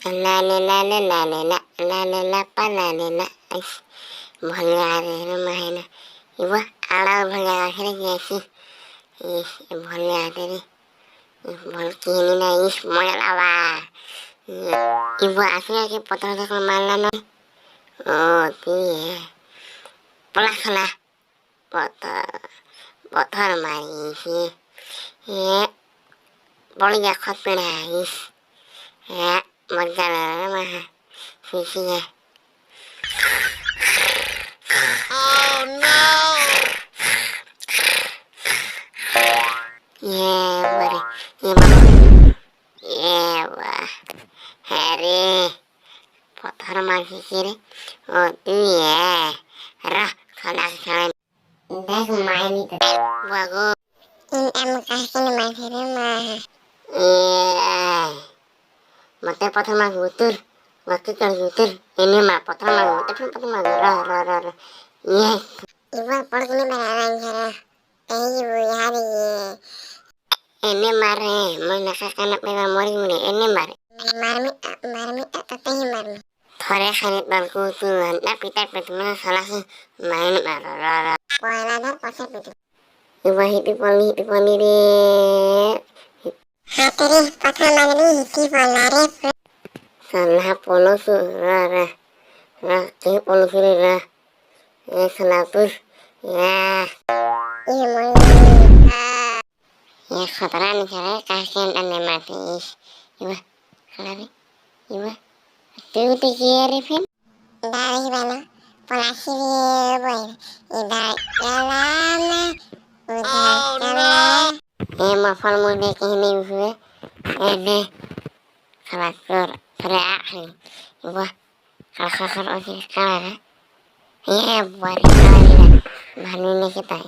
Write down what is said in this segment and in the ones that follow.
nane nane nane na nane na pa nane na ଭଲ ଆରେ ମାହେନା ଇବ ଆଳ ଭଲ ଆଖରେ ଯାଇସି ଭଲ ଆରେ ଭଲ କିନି ନା ଇସ୍ ମଜା ଲାବା ଇବ ଆସିଲା କି ପତ୍ର ଦେଖ ମାରଲା ନ ଓ ତିଏ ପଳାଖଲା ପଥର ମାରିସି ବଳି ଯା ଖପିଣା ଇସ୍ ମଜା ଲାଗଲା ମାହା ଶିଶିଏ bari wah hari pethar masih kiri oh iya rah kalau kalian dah main itu bagus in em kasih main kiri mah iya mata pethar mas butur waktu kalau butur ini mah pethar mas butur pethar mas rah iya ibu pergi nih barang kira ibu hari ini mare menakkan apa mori mune ini mare marmi teteh marmi thore khani balku tuan tapi mana salah main marara wala da pasa pitu ibu hiti poni re hateri patha magni hiti polare salah polo surara ke polo surara salapur ya iya ya khataran cara kasihan ane mati iba khalabi iba tu kiri fin dari mana polasi boy iba jalana udah kala mafal mude kini gue ede khalakor teriakhi iba khalakor osis kala iya buat kali bahannya kita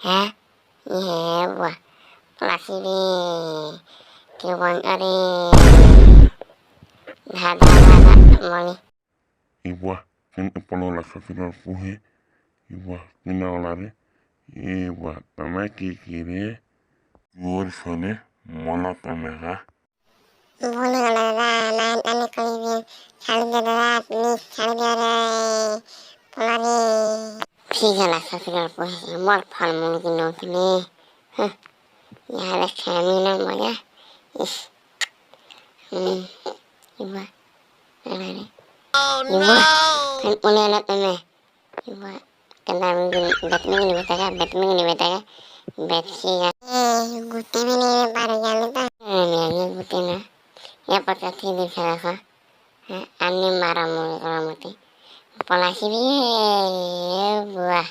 ya iya buat polasi di kiwan ari hada mali iwa kin ipolo la sasira puhe iwa kina olare iwa tamaki kiri yuor sone mola tamera bola la nan ane kalibin salgara ni salgara polari sigala sasira puhe mor phal mul kino kini ya ada kami namanya is iba alare iba kan punya anak tene iba kena mungkin bet mingin betaga bet sih guti ini baru jalan ta ini guti na ya pakai sini salah ani marah mulu kalau mati polasi buah